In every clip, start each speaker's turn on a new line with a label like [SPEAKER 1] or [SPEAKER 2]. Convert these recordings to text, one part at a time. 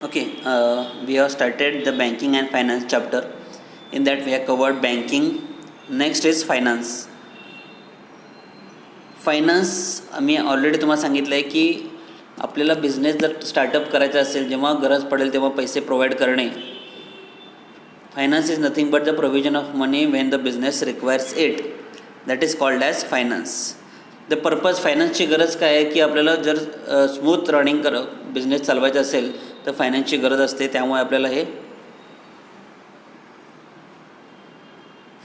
[SPEAKER 1] Okay, we have started the banking and finance chapter. In that, we have covered banking. Next is finance. Finance me already तुम्हाला सांगितलं आहे की आपल्याला business जर startup करायचा असेल, जेव्हा गरज पडेल तेव्हा पैसे प्रोव्हाइड करणे. Finance is nothing but the provision of money when the business requires it. That is called as finance. The purpose फायनान्सची गरज काय आहे की आपल्याला जर स्मूथ रनिंग बिझनेस चालवायचा असेल तर फायनान्सची गरज असते. त्यामुळे आपल्याला हे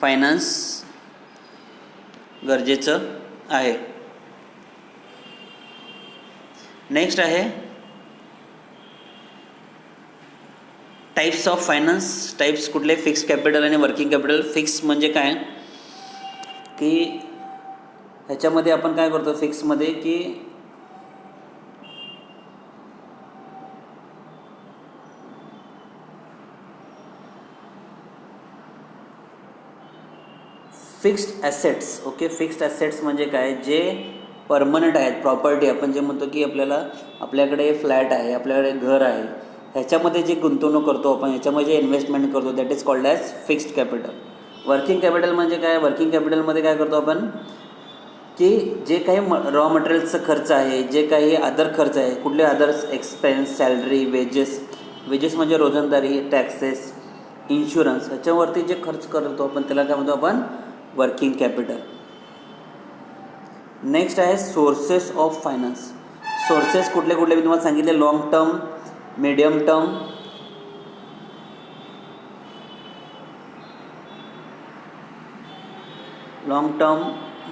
[SPEAKER 1] फायनान्स गरजेचं आहे. नेक्स्ट आहे टाइप्स ऑफ फायनान्स. टाइप्स कुठले? फिक्स कॅपिटल आणि वर्किंग कॅपिटल. फिक्स म्हणजे काय की ह्याच्यामध्ये आपण काय करतो फिक्समध्ये की fixed assets. Okay, fixed assets म्हणजे काय? जे परमनंट आहेत, प्रॉपर्टी. आपण जे म्हणतो की आपल्याकडे फ्लॅट आहे, आपल्याकडे घर आहे, ह्याच्यामध्ये जे गुंतवणूक करतो आपण, ह्याच्यामध्ये जे इन्व्हेस्टमेंट करतो, that is called as fixed capital. Working capital म्हणजे काय? वर्किंग कॅपिटलमध्ये काय करतो आपण की जे काही रॉ मटेरियल्सचा खर्च आहे, जे काही अदर खर्च आहे, कुठले अदर्स एक्सपेन्स, सॅलरी, वेजेस म्हणजे रोजंदारी, टॅक्सेस, इन्शुरन्स, ह्याच्यावरती जे खर्च करतो आपण त्याला काय म्हणतो आपण? Working capital. नेक्स्ट आहे सोर्सेस ऑफ फायनान्स. सोर्सेस कुठले कुठले मी तुम्हाला सांगितले? Long term, medium term,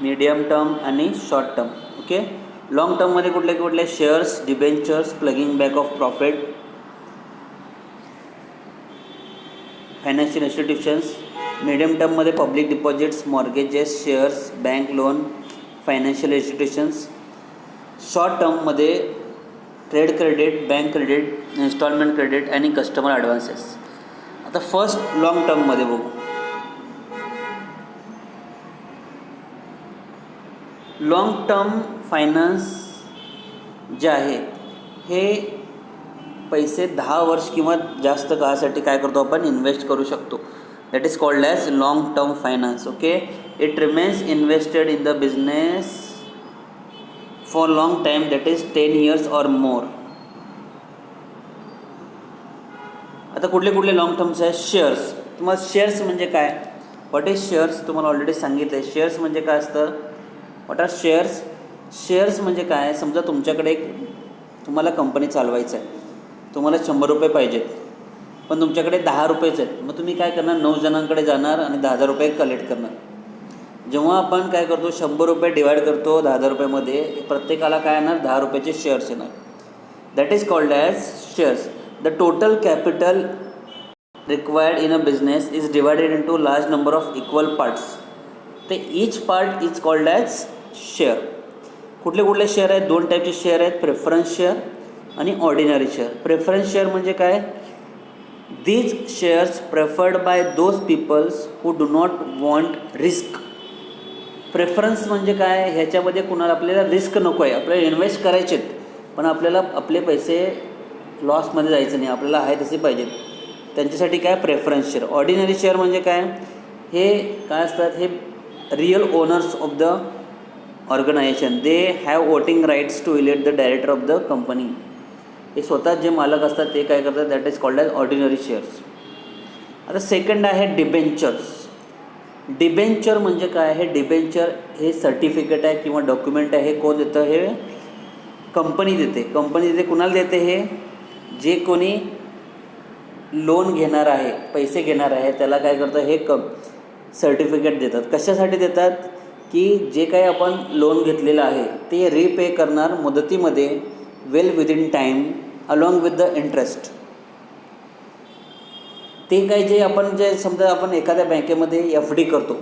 [SPEAKER 1] medium term आणि शॉर्ट टर्म. ओके, लॉंग टर्ममध्ये कुठले कुठले? Shares, debentures, plugging back of profit, financial institutions. Medium टर्ममध्ये public deposits, mortgages, shares, bank loan, financial institutions. Short टर्ममध्ये trade credit, bank credit, instalment credit आणि customer advances. आता first long टर्ममध्ये बघू. Long term finance जे आहे हे पैसे 10 वर्ष किंवा जास्त काळासाठी काय करतो आपण? इन्व्हेस्ट करू शकतो. That is called as long term finance. Okay, it remains invested in the business for long time, that is 10 years or more. आता कुठले कुठले लॉंग टर्म्स आहेत? शेअर्स. तुम्हाला शेअर्स म्हणजे काय? What is shares? तुम्हाला ऑलरेडी सांगितलं आहे. शेअर्स म्हणजे काय असतं? What R shares? शेअर्स म्हणजे काय? समजा तुमच्याकडे तुम्हाला कंपनी चालवायचं आहे, तुम्हाला 100 रुपये पाहिजेत, पण तुमच्याकडे 10 रुपयेच आहेत. मग तुम्ही काय करणार? 9 जणांकडे जाणार आणि 10,000 रुपये कलेक्ट करणार. जेव्हा आपण काय करतो 100 रुपये डिवाईड करतो 10,000 रुपयामध्ये, प्रत्येकाला काय येणार? 10 रुपयाचे शेअर्स येणार. That is called as shares. The total capital required in a business is divided into large number of equal parts. ते each part is called as share. कुठले कुठले शेअर आहेत? 2 टाईपचे शेअर आहेत, प्रेफरन्स शेअर आणि ordinary share. Preference share म्हणजे काय? These shares preferred by those peoples who do not want risk. Preference म्हणजे काय? ह्याच्यामध्ये कुणाला आपल्याला रिस्क नको आहे, आपल्याला इन्व्हेस्ट करायचे आहेत, पण आपल्याला आपले पैसे लॉसमध्ये जायचं नाही, आपल्याला आहे तसे पाहिजेत, त्यांच्यासाठी काय? Preference share. ऑर्डिनरी शेअर म्हणजे काय? हे काय असतात? हे real owners of the organisation. They have voting rights to elect the director of the company. हे स्वतः जे मालक असतात ते काय करतात? That is called as ordinary shares. आता सेकंड आहे डिबेंचर्स. डिबेंचर म्हणजे काय? हे डिबेंचर हे सर्टिफिकेट आहे किंवा डॉक्युमेंट आहे. हे कोण देतं? हे कंपनी देते. कंपनी देते. कुणाला देते? हे जे कोणी लोन घेणार आहे, पैसे घेणार आहे, त्याला काय करतं? हे सर्टिफिकेट देतात. कशासाठी देतात? की जे काही आपण लोन घेतलेलं आहे ते रिपे करणार मुदतीमध्ये, well within time, along with the interest. ते काही जे समजा आपण एखाद्या बँकेमध्ये FD करतो,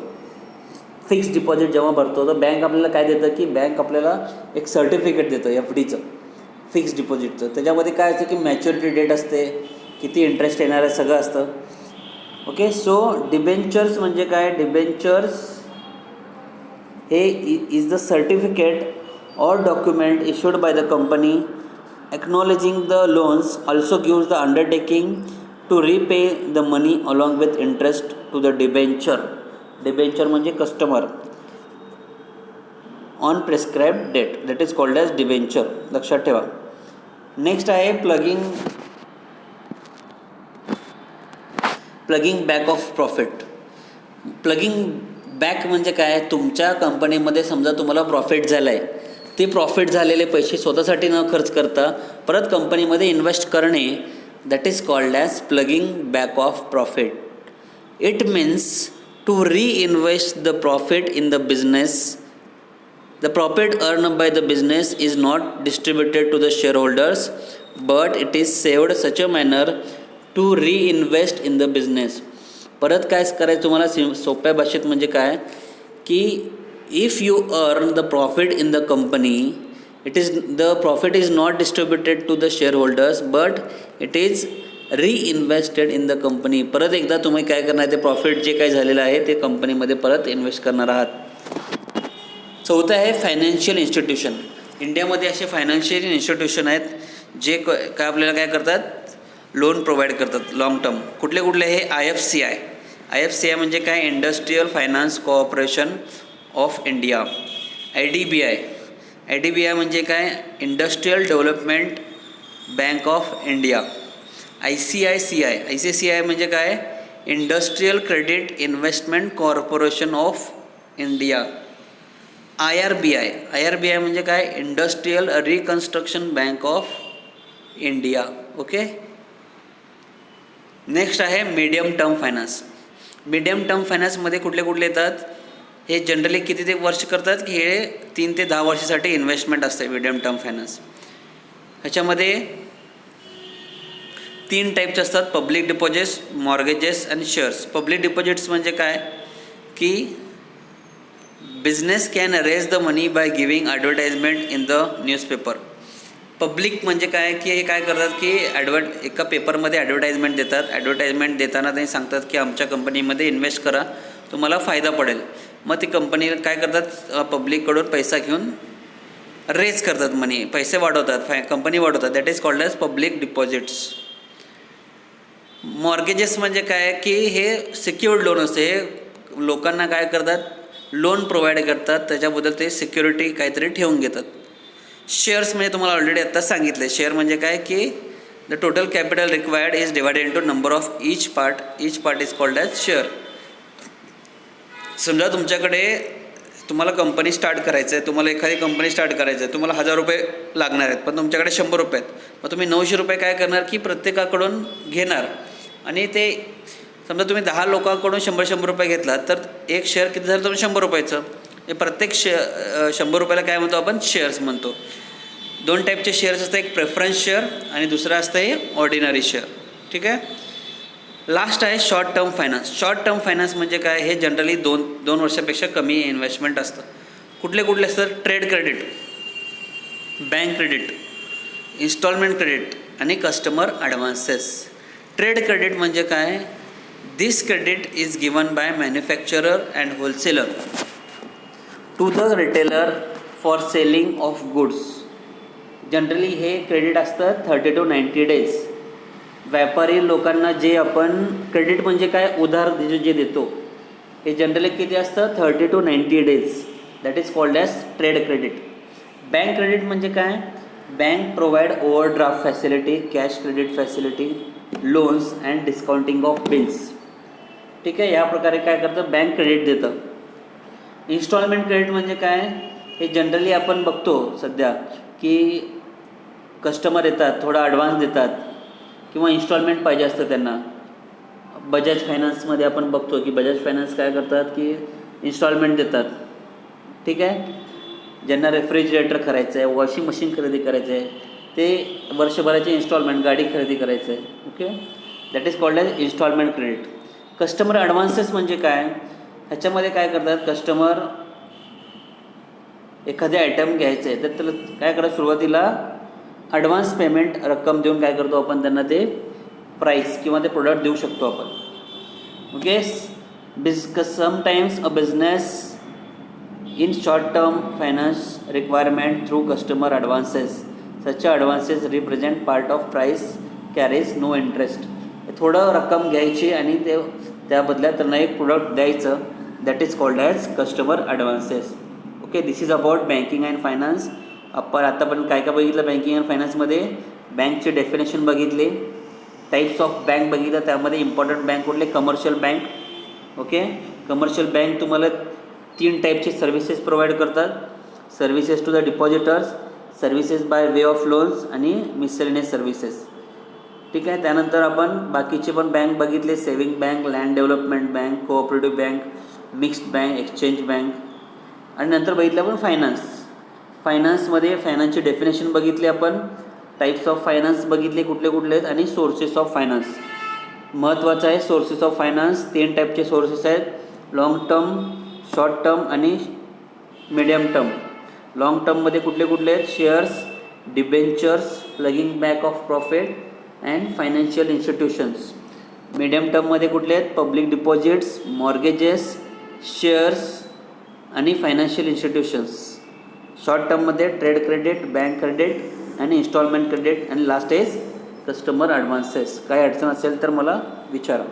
[SPEAKER 1] फिक्स्ड डिपॉझिट जेव्हा भरतो, तर बँक आपल्याला काय देतं की बँक आपल्याला एक सर्टिफिकेट देतं FDचं, फिक्स्ड डिपॉझिटचं. त्याच्यामध्ये काय असतं की मॅच्युरिटी डेट असते, किती इंटरेस्ट येणार आहे, सगळं असतं. ओके, सो डिबेंचर्स म्हणजे काय? डिबेंचर्स हे is the certificate or document issued by the company Acknowledging the loans also gives the undertaking to repay the money along with interest to the debenture. Debenture म्हणजे customer on prescribed date, that is called as debenture. लक्षात ठेवा. Next आहे ploughing back of profit. Ploughing back म्हणजे काय, तुमच्या कंपनीमध्ये समजा तुम्हाला प्रॉफिट झालं आहे, ते प्रॉफिट झालेले पैसे स्वतःसाठी न खर्च करता परत कंपनीमध्ये इन्व्हेस्ट करणे, that is called as plugging back of profit. It means to reinvest the profit in the business. The profit earned by the business is not distributed to the shareholders, but it is saved such a manner to reinvest in the business. परत काय करायचं तुम्हाला सोप्या भाषेत म्हणजे काय की if you earn the profit in the company, the profit is not distributed to the shareholders, but it is reinvested in the company. परत एकदा तुम्ही काय करणार, ते प्रॉफिट जे काय झालेलं आहे ते कंपनीमध्ये परत इन्व्हेस्ट करणार आहात. चौथं आहे फायनान्शियल इन्स्टिट्यूशन. इंडियामध्ये असे फायनान्शियल इन्स्टिट्यूशन आहेत जे काय आपल्याला काय करतात, लोन प्रोव्हाइड करतात लॉंग टर्म. कुठले कुठले हे IFCI म्हणजे काय, industrial finance corporation of India. IDBI म्हणजे काय, industrial development bank of India. ICICI म्हणजे काय, industrial credit investment corporation of India. IRBI म्हणजे काय, industrial reconstruction bank of India. Okay. Next आहे medium term finance. Medium term फायनान्समध्ये कुठले कुठले येतात, हे जनरली किती ते वर्ष करतात की हे 3 ते 10 वर्षासाठी इन्व्हेस्टमेंट असते मीडियम टर्म फायनान्स. ह्याच्यामध्ये 3 टाईपचे असतात, पब्लिक डिपॉझिट्स, मॉर्गेजेस आणि शेअर्स. पब्लिक डिपॉझिट्स म्हणजे काय की business can raise the money by giving advertisement in the newspaper. Public म्हणजे काय की हे काय करतात की एका पेपरमध्ये ॲडव्हर्टाइजमेंट देतात. ॲडव्हर्टाइजमेंट देताना ते सांगतात की आमच्या कंपनीमध्ये इन्व्हेस्ट करा, तुम्हाला फायदा पडेल. मग ती कंपनी काय करतात, पब्लिककडून पैसा घेऊन रेज करतात मनी, पैसे वाढवतात, कंपनी वाढवतात. That is called as public deposits. Mortgages म्हणजे काय की हे सिक्युर्ड लोन असते. हे लोकांना काय करतात, लोन प्रोव्हाइड करतात, त्याच्याबद्दल ते सिक्युरिटी काहीतरी ठेवून घेतात. शेअर्स म्हणजे तुम्हाला ऑलरेडी आत्ता सांगितले. शेअर म्हणजे काय की the total capital required is divided into number of each part is called as share. समजा तुम्हाला कंपनी स्टार्ट करायचं आहे, तुम्हाला एखादी कंपनी स्टार्ट करायचं आहे, तुम्हाला 1000 रुपये लागणार आहेत, पण तुमच्याकडे 100 रुपये आहेत. मग तुम्ही 900 रुपये काय करणार की प्रत्येकाकडून घेणार, आणि ते समजा तुम्ही 10 लोकांकडून 100 रुपये घेतला तर एक शेअर किती झालं, तुम्ही 100 रुपयाचं. हे प्रत्येक 100 रुपयाला काय म्हणतो आपण, शेअर्स म्हणतो. 2 टाईपचे शेअर्स असतात, एक प्रेफरन्स शेअर आणि दुसरं असतं हे ऑर्डिनरी शेअर. ठीक आहे. लास्ट आहे short term finance. Short term finance म्हणजे काय, हे जनरली 2 वर्षापेक्षा कमी इन्व्हेस्टमेंट असतं. कुठले असतं, trade credit, bank credit, instalment credit आणि कस्टमर ॲडव्हान्सेस. ट्रेड क्रेडिट म्हणजे काय, this credit is given by manufacturer and wholesaler to the retailer for selling of goods. Generally हे क्रेडिट असतं 30 to 90 days. व्यापारी लोकांना जे आपण क्रेडिट म्हणजे काय, उधार जे देतो, हे जनरली किती असतं, 30 to 90 days. That is called as trade credit. Bank credit म्हणजे काय, bank provide overdraft facility, cash credit facility, loans and discounting of bills. ठीक आहे. या प्रकारे काय करतं, बँक क्रेडिट देतं. इन्स्टॉलमेंट क्रेडिट म्हणजे काय, हे जनरली आपण बघतो सध्या की कस्टमर येतात, थोडा ॲडव्हान्स देतात किंवा इन्स्टॉलमेंट पाहिजे असतं त्यांना. बजाज फायनान्समध्ये आपण बघतो की बजाज फायनान्स काय करतात की इन्स्टॉलमेंट देतात. ठीक आहे. ज्यांना रेफ्रिजरेटर करायचं आहे, वॉशिंग मशीन खरेदी करायचं आहे, ते वर्षभराची इन्स्टॉलमेंट, गाडी खरेदी करायचं आहे. Okay. That is called as instalment credit. Customer advances म्हणजे काय, ह्याच्यामध्ये काय करतात, कस्टमर एखादे आयटम घ्यायचं आहे तर त्याला काय करा, सुरुवातीला ॲडव्हान्स पेमेंट रक्कम देऊन काय करतो आपण, त्यांना ते प्राईस किंवा ते प्रोडक्ट देऊ शकतो आपण. Okay. Sometimes a business in short term finance requirement through customer advances. Such advances represent part of price carries no interest. थोडं रक्कम घ्यायची आणि त्या बदल्यात त्यांना एक प्रोडक्ट द्यायचं. That is called as customer advances. Okay, this is about banking and finance. आपण आतापर्यंत काय काय बघितलं बँकिंग अँड फायनान्समध्ये? बँकचे डेफिनेशन बघितले, टाईप्स ऑफ बँक बघितलं, त्यामध्ये इम्पॉर्टंट बँक कुठले? Commercial bank. Okay, commercial bank तुम्हाला 3 टाईपचे सर्व्हिसेस प्रोव्हाइड करतात. Services to the depositors, services by way of loans आणि मिसलेनियस सर्व्हिसेस. ठीक आहे. त्यानंतर आपण बाकीचे पण बँक बघितले, saving bank, land development bank, cooperative bank, mixed bank, exchange bank. आणि नंतर बघितलं आपण फायनान्स. फायनान्समध्ये फायनान्सची डेफिनेशन बघितली आपण, टाईप्स ऑफ फायनान्स बघितले कुठले कुठले आहेत, आणि सोर्सेस ऑफ फायनान्स. महत्त्वाचं आहे सोर्सेस ऑफ फायनान्स. 3 टाईपचे सोर्सेस आहेत, लाँग टर्म, शॉर्ट टर्म आणि मिडियम टर्म. लाँग टर्ममध्ये कुठले कुठले आहेत? Shares, debentures, plugging back of profit and financial institutions. Medium टर्ममध्ये कुठले आहेत? पब्लिक डिपॉझिट्स, मॉर्गेजेस, शेअर्स आणि फायनान्शियल इन्स्टिट्यूशन्स. शॉर्ट टर्ममध्ये ट्रेड क्रेडिट, बँक क्रेडिट आणि इन्स्टॉलमेंट क्रेडिट. आणि लास्ट इज कस्टमर ॲडव्हान्सेस. काही अडचण असेल तर मला विचारा.